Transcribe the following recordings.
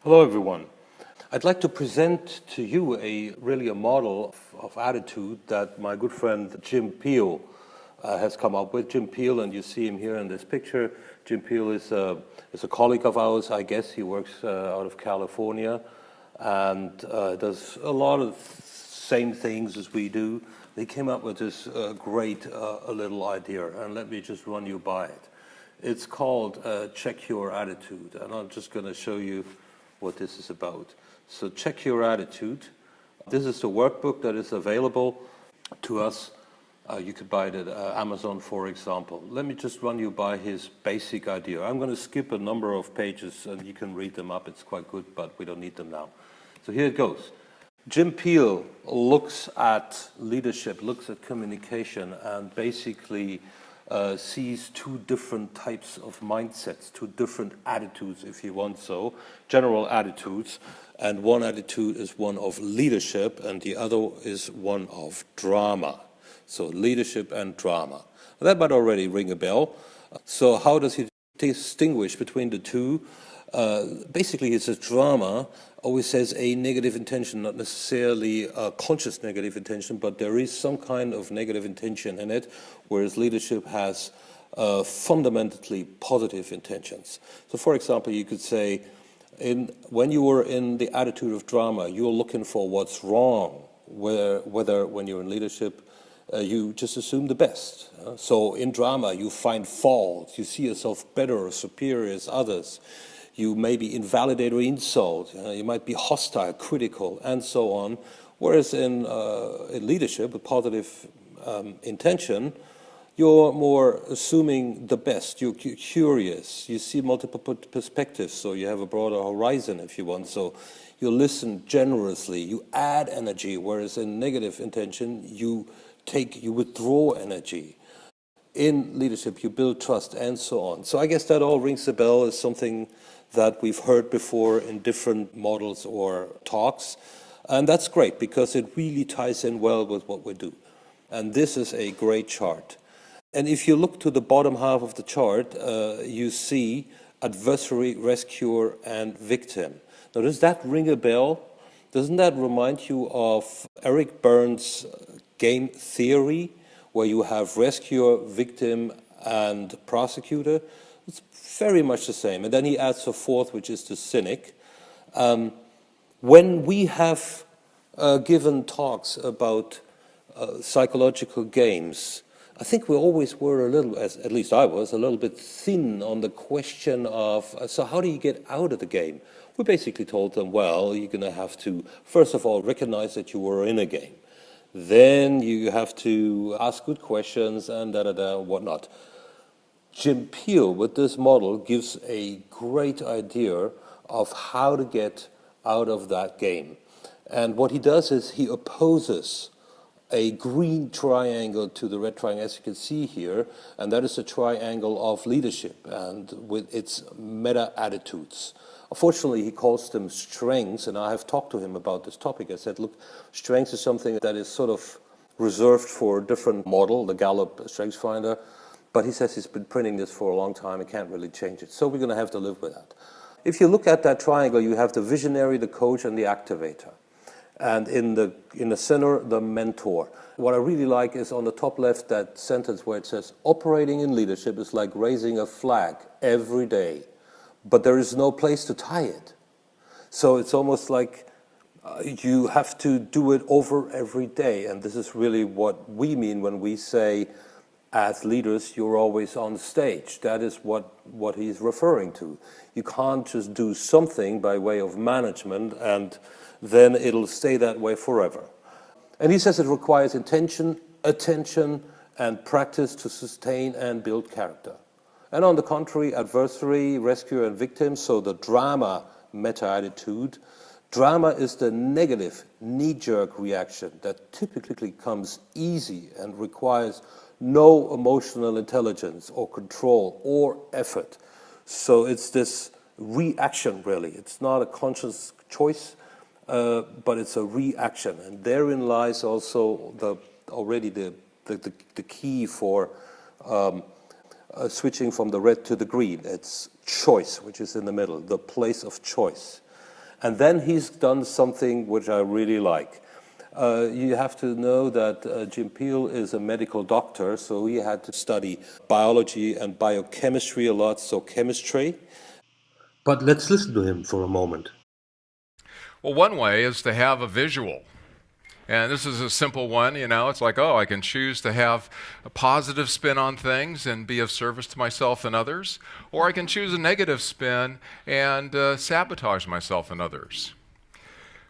Hello, everyone. I'd like to present to you really a model of attitude that my good friend Jim Peal has come up with. Jim Peal, and you see him here in this picture. Jim Peal is a colleague of ours, I guess. He works out of California and does a lot of same things as we do. They came up with this great little idea, and let me just run you by it. It's called Check Your Attitude, and I'm just going to show you what this is about. So check your attitude. This is the workbook that is available to us. You could buy it at Amazon, for example. Let me just run you by his basic idea. I'm going to skip a number of pages, and you can read them up. It's quite good, but we don't need them now. So here it goes. Jim Peal looks at leadership, looks at communication, and basically sees two different types of mindsets, two different attitudes, if you want so, general attitudes. And one attitude is one of leadership, and the other is one of drama. So leadership and drama. That might already ring a bell. So how does he distinguish between the two? Basically, it's a drama always has a negative intention, not necessarily a conscious negative intention, but there is some kind of negative intention in it, whereas leadership has fundamentally positive intentions. So, for example, you could say, when you are in the attitude of drama, you're looking for what's wrong, whether when you're in leadership, you just assume the best. So in drama, you find faults, you see yourself better or superior as others. You maybe invalidate or insult. You might be hostile, critical, and so on. Whereas in leadership, with positive intention, you're more assuming the best. You're curious. You see multiple perspectives, so you have a broader horizon, if you want. So you listen generously. You add energy. Whereas in negative intention, you withdraw energy. In leadership, you build trust, and so on. So I guess that all rings a bell as something that we've heard before in different models or talks. And that's great, because it really ties in well with what we do. And this is a great chart. And if you look to the bottom half of the chart, you see adversary, rescuer, and victim. Now, does that ring a bell? Doesn't that remind you of Eric Bern's game theory, where you have rescuer, victim, and prosecutor? It's very much the same. And then he adds a fourth, which is the cynic. When we have given talks about psychological games, I think we always were at least I was, a little bit thin on the question of, so how do you get out of the game? We basically told them, well, you're going to have to, first of all, recognize that you were in a game. Then you have to ask good questions and whatnot. Jim Peal, with this model, gives a great idea of how to get out of that game. And what he does is he opposes a green triangle to the red triangle, as you can see here, and that is a triangle of leadership and with its meta-attitudes. Unfortunately, he calls them strengths, and I have talked to him about this topic. I said, look, strengths is something that is sort of reserved for a different model, the Gallup Strengths Finder, but he says he's been printing this for a long time and can't really change it. So we're going to have to live with that. If you look at that triangle, you have the visionary, the coach, and the activator. And in the center, the mentor. What I really like is on the top left, that sentence where it says, operating in leadership is like raising a flag every day, but there is no place to tie it. So it's almost like you have to do it over every day. And this is really what we mean when we say, as leaders, you're always on stage. That is what he's referring to. You can't just do something by way of management and then it'll stay that way forever. And he says it requires intention, attention, and practice to sustain and build character. And on the contrary, adversary, rescuer, and victim, so the drama meta-attitude. Drama is the negative, knee-jerk reaction that typically comes easy and requires no emotional intelligence or control or effort. So it's this reaction, really. It's not a conscious choice, but it's a reaction. And therein lies also the key for switching from the red to the green. It's choice, which is in the middle, the place of choice. And then he's done something which I really like. You have to know that Jim Peal is a medical doctor, so he had to study biology and biochemistry a lot, so chemistry. But let's listen to him for a moment. Well, one way is to have a visual. And this is a simple one, it's like, oh, I can choose to have a positive spin on things and be of service to myself and others, or I can choose a negative spin and sabotage myself and others.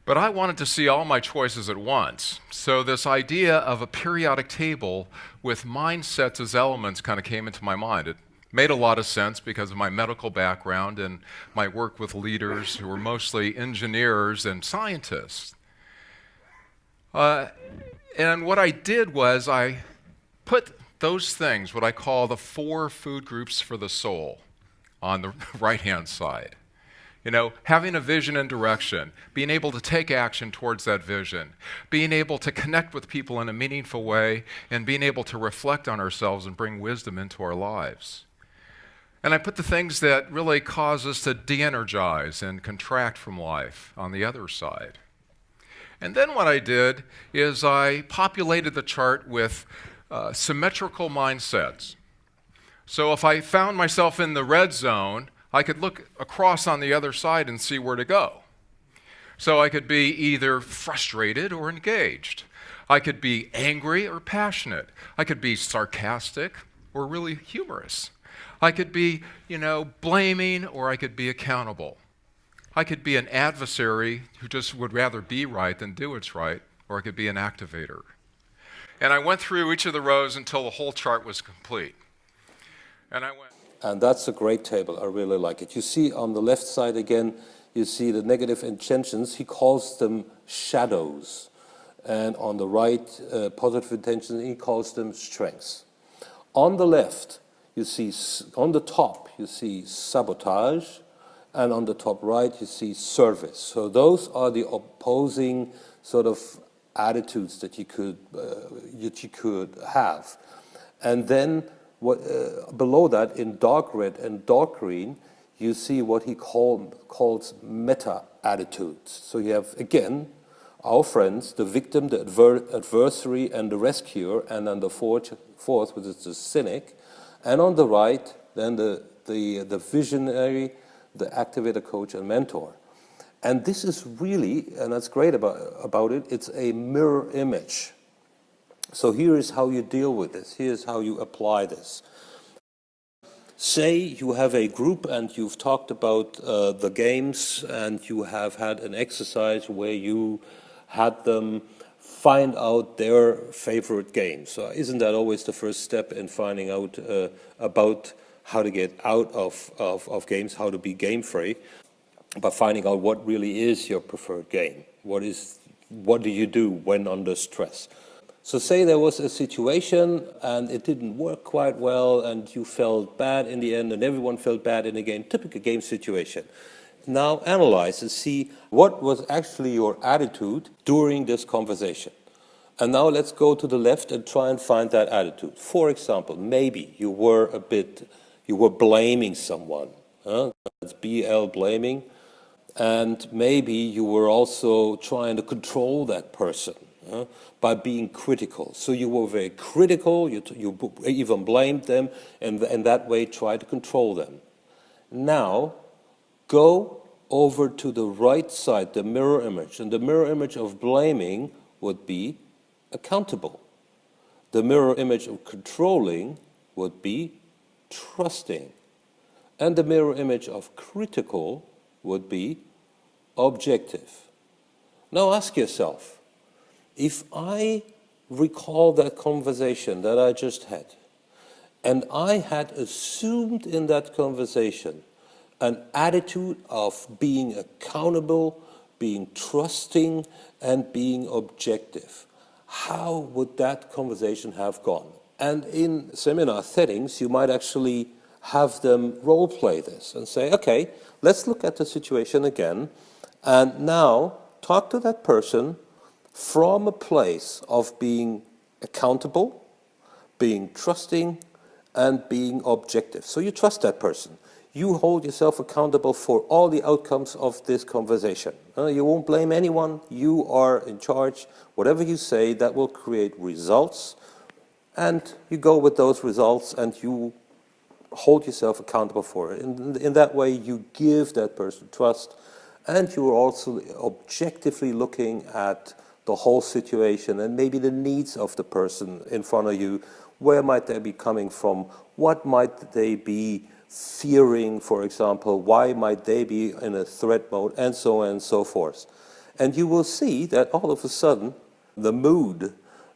But I wanted to see all my choices at once. So this idea of a periodic table with mindsets as elements kind of came into my mind. It made a lot of sense because of my medical background and my work with leaders who were mostly engineers and scientists. And what I did was I put those things, what I call the 4 food groups for the soul, on the right-hand side. Having a vision and direction, being able to take action towards that vision, being able to connect with people in a meaningful way, and being able to reflect on ourselves and bring wisdom into our lives. And I put the things that really cause us to de-energize and contract from life on the other side. And then what I did is I populated the chart with symmetrical mindsets. So if I found myself in the red zone, I could look across on the other side and see where to go. So I could be either frustrated or engaged. I could be angry or passionate. I could be sarcastic or really humorous. I could be, blaming, or I could be accountable. I could be an adversary who just would rather be right than do what's right, or I could be an activator. And I went through each of the rows until the whole chart was complete. And that's a great table. I really like it. You see on the left side again, you see the negative intentions. He calls them shadows. And on the right, positive intentions, he calls them strengths. On the left, you see, on the top, you see sabotage. And on the top right, you see service. So those are the opposing sort of attitudes that you could have. And then below that, in dark red and dark green, you see what he calls meta attitudes. So you have, again, our friends, the victim, the adversary, and the rescuer, and then the fourth, which is the cynic. And on the right, then the visionary, the activator, coach, and mentor. And this is really, and that's great about it, it's a mirror image. So here is how you deal with this. Here's how you apply this. Say you have a group and you've talked about the games and you have had an exercise where you had them find out their favorite game. So isn't that always the first step in finding out about how to get out of games, how to be game-free, by finding out what really is your preferred game. What do you do when under stress? So say there was a situation and it didn't work quite well and you felt bad in the end and everyone felt bad in the game, typical game situation. Now analyze and see what was actually your attitude during this conversation. And now let's go to the left and try and find that attitude. For example, maybe you were blaming someone. That's BL, blaming. And maybe you were also trying to control that person by being critical. So you were very critical, you even blamed them, and that way tried to control them. Now, go over to the right side, the mirror image. And the mirror image of blaming would be accountable. The mirror image of controlling would be trusting. And the mirror image of critical would be objective. Now ask yourself, if I recall that conversation that I just had, and I had assumed in that conversation an attitude of being accountable, being trusting, and being objective, how would that conversation have gone? And in seminar settings, you might actually have them role play this and say, okay, let's look at the situation again, and now talk to that person from a place of being accountable, being trusting, and being objective. So you trust that person. you hold yourself accountable for all the outcomes of this conversation. You won't blame anyone. You are in charge. Whatever you say, that will create results. And you go with those results and you hold yourself accountable for it. In that way, you give that person trust, and you are also objectively looking at the whole situation and maybe the needs of the person in front of you. Where might they be coming from? What might they be fearing, for example? Why might they be in a threat mode? And so on and so forth. And you will see that all of a sudden, the mood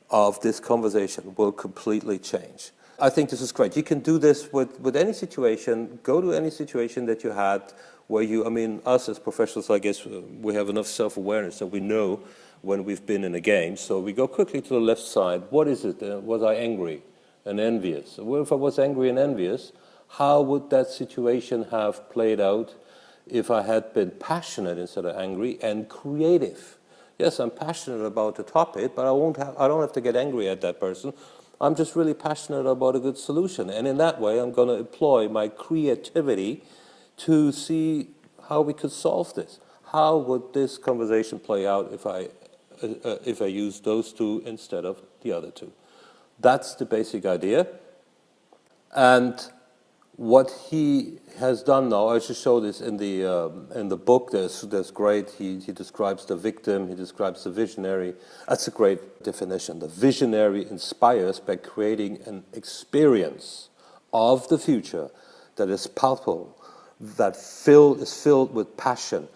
of this conversation will completely change. I think this is great. You can do this with any situation. Go to any situation that you had where us as professionals, I guess, we have enough self-awareness that we know when we've been in a game. So we go quickly to the left side. What is it? Was I angry and envious? Well, if I was angry and envious, how would that situation have played out if I had been passionate instead of angry and creative? Yes, I'm passionate about the topic, but I don't have to get angry at that person. I'm just really passionate about a good solution. And in that way, I'm going to employ my creativity to see how we could solve this. How would this conversation play out if I use those two instead of the other two? That's the basic idea. And what he has done now, I should show this in the book. There's great. He describes the victim. He describes the visionary. That's a great definition. The visionary inspires by creating an experience of the future that is palpable, that is filled with passion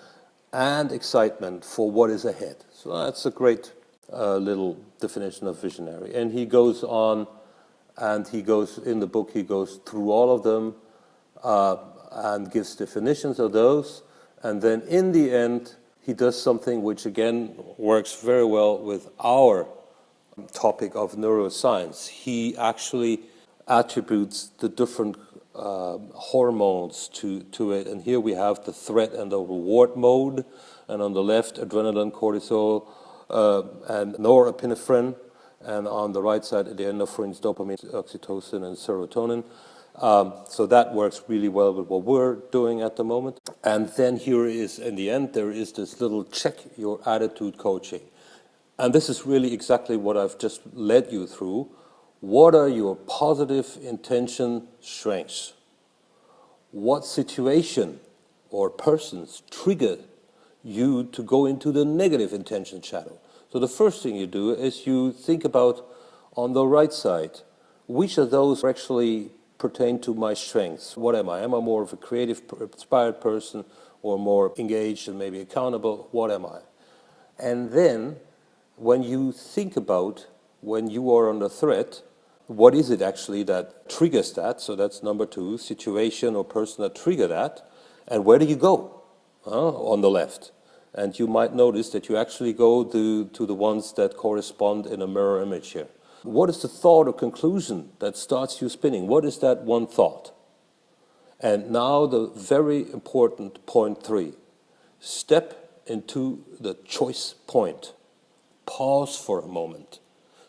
and excitement for what is ahead. So that's a great little definition of visionary. And he goes on. And in the book, he goes through all of them and gives definitions of those. And then in the end, he does something which, again, works very well with our topic of neuroscience. He actually attributes the different hormones to it. And here we have the threat and the reward mode. And on the left, adrenaline, cortisol, and norepinephrine. And on the right side, the endorphins, dopamine, oxytocin, and serotonin. So that works really well with what we're doing at the moment. And then here is, in the end, there is this little check your attitude coaching. And this is really exactly what I've just led you through. What are your positive intention strengths? What situation or persons trigger you to go into the negative intention channel? So the first thing you do is you think about, on the right side, which of those actually pertain to my strengths. What am I? Am I more of a creative, inspired person, or more engaged and maybe accountable? What am I? And then, when you think about when you are under threat, what is it actually that triggers that? So that's number two, situation or person that trigger that. And where do you go? On the left. And you might notice that you actually go to the ones that correspond in a mirror image here. What is the thought or conclusion that starts you spinning? What is that one thought? And now the very important point 3. Step into the choice point. Pause for a moment.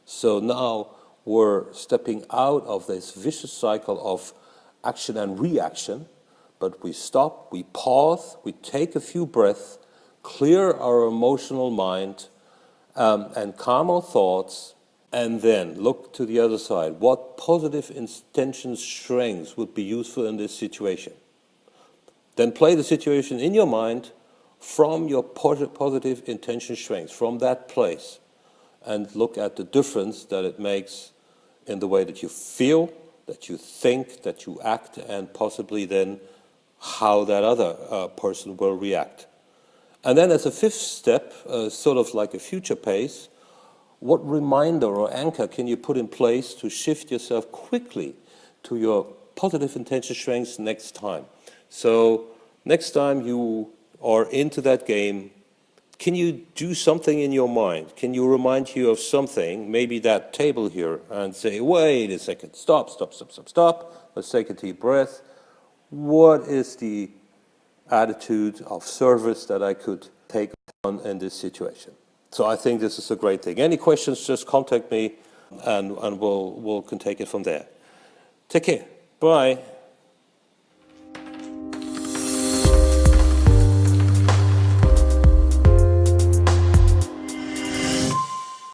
So now we're stepping out of this vicious cycle of action and reaction, but we stop, we pause, we take a few breaths, clear our emotional mind, and calm our thoughts, and then look to the other side. What positive intention strengths would be useful in this situation? Then play the situation in your mind from your positive intention strengths, from that place, and look at the difference that it makes in the way that you feel, that you think, that you act, and possibly then how that other person will react. And then as a fifth step, sort of like a future pace, what reminder or anchor can you put in place to shift yourself quickly to your positive intention strengths next time? So next time you are into that game, can you do something in your mind? Can you remind you of something, maybe that table here, and say, wait a second, stop. Let's take a deep breath. What is the attitude of service that I could take on in this situation? So I think this is a great thing. Any questions, just contact me, and we'll can take it from there. Take care. Bye.